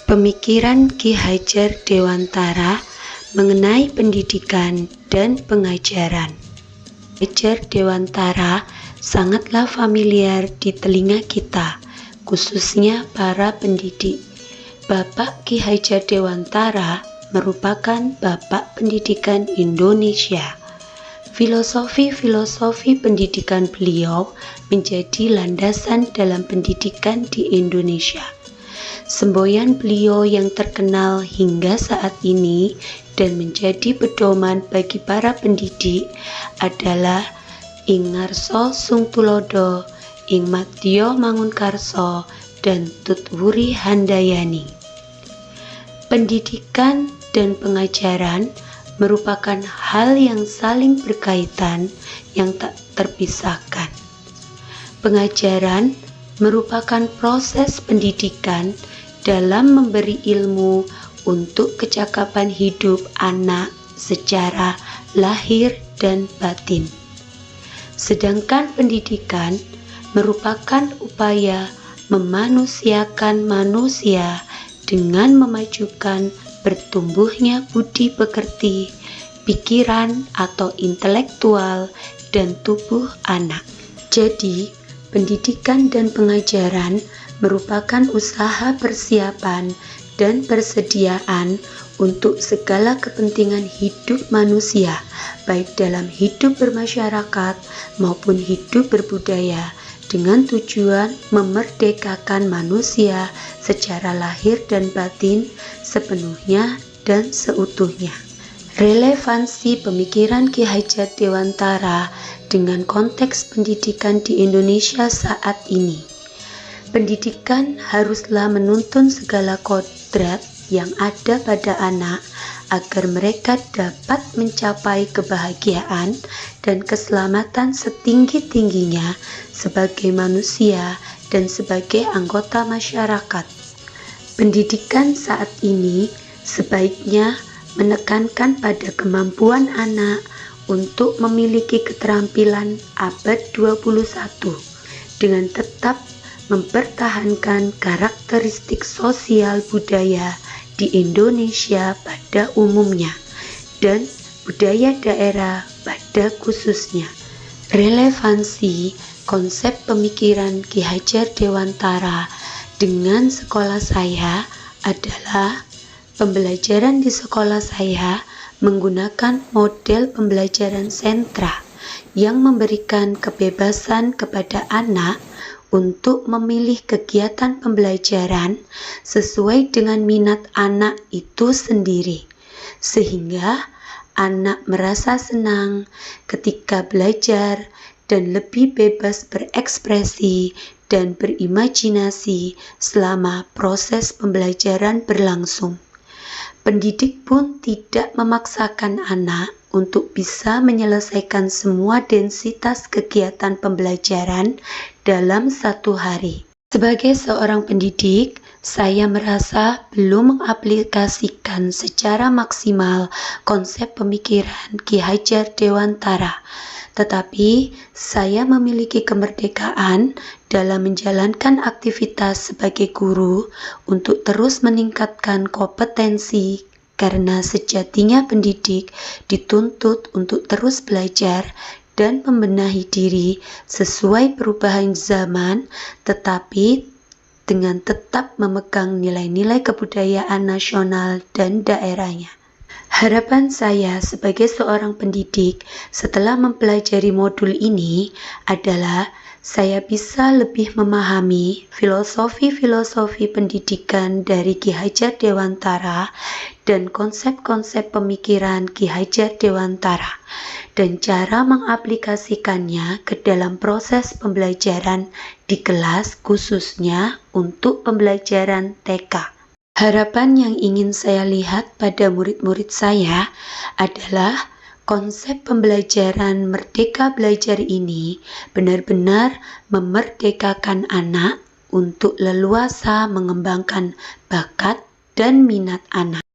Pemikiran Ki Hajar Dewantara mengenai pendidikan dan pengajaran. Hajar Dewantara sangatlah familiar di telinga kita, khususnya para pendidik. Bapak Ki Hajar Dewantara merupakan bapak pendidikan Indonesia. Filosofi pendidikan beliau menjadi landasan dalam pendidikan di Indonesia. Semboyan beliau yang terkenal hingga saat ini dan menjadi pedoman bagi para pendidik adalah Ing Ngarso Sung Tulodo, Ing Madya Mangunkarso, dan Tutwuri Handayani. Pendidikan dan pengajaran merupakan hal yang saling berkaitan yang tak terpisahkan. Pengajaran merupakan proses pendidikan dalam memberi ilmu untuk kecakapan hidup anak secara lahir dan batin. Sedangkan pendidikan merupakan upaya memanusiakan manusia dengan memajukan bertumbuhnya budi pekerti, pikiran atau intelektual, dan tubuh anak. Jadi, pendidikan dan pengajaran merupakan usaha persiapan dan persediaan untuk segala kepentingan hidup manusia, baik dalam hidup bermasyarakat maupun hidup berbudaya, dengan tujuan memerdekakan manusia secara lahir dan batin sepenuhnya dan seutuhnya. Relevansi pemikiran Ki Hajar Dewantara dengan konteks pendidikan di Indonesia saat ini. Pendidikan haruslah menuntun segala kodrat yang ada pada anak agar mereka dapat mencapai kebahagiaan dan keselamatan setinggi-tingginya sebagai manusia dan sebagai anggota masyarakat. Pendidikan saat ini sebaiknya menekankan pada kemampuan anak untuk memiliki keterampilan abad 21 dengan tetap mempertahankan karakteristik sosial budaya di Indonesia pada umumnya dan budaya daerah pada khususnya. Relevansi konsep pemikiran Ki Hajar Dewantara dengan sekolah saya adalah pembelajaran di sekolah saya menggunakan model pembelajaran sentra yang memberikan kebebasan kepada anak untuk memilih kegiatan pembelajaran sesuai dengan minat anak itu sendiri, sehingga anak merasa senang ketika belajar dan lebih bebas berekspresi dan berimajinasi selama proses pembelajaran berlangsung. Pendidik pun tidak memaksakan anak untuk bisa menyelesaikan semua densitas kegiatan pembelajaran dalam satu hari. Sebagai seorang pendidik, saya merasa belum mengaplikasikan secara maksimal konsep pemikiran Ki Hajar Dewantara, tetapi saya memiliki kemerdekaan dalam menjalankan aktivitas sebagai guru untuk terus meningkatkan kompetensi, karena sejatinya pendidik dituntut untuk terus belajar dan membenahi diri sesuai perubahan zaman, tetapi dengan tetap memegang nilai-nilai kebudayaan nasional dan daerahnya. Harapan saya sebagai seorang pendidik setelah mempelajari modul ini adalah saya bisa lebih memahami filosofi pendidikan dari Ki Hajar Dewantara dan konsep-konsep pemikiran Ki Hajar Dewantara dan cara mengaplikasikannya ke dalam proses pembelajaran di kelas, khususnya untuk pembelajaran TK. Harapan yang ingin saya lihat pada murid-murid saya adalah konsep pembelajaran Merdeka Belajar ini benar-benar memerdekakan anak untuk leluasa mengembangkan bakat dan minat anak.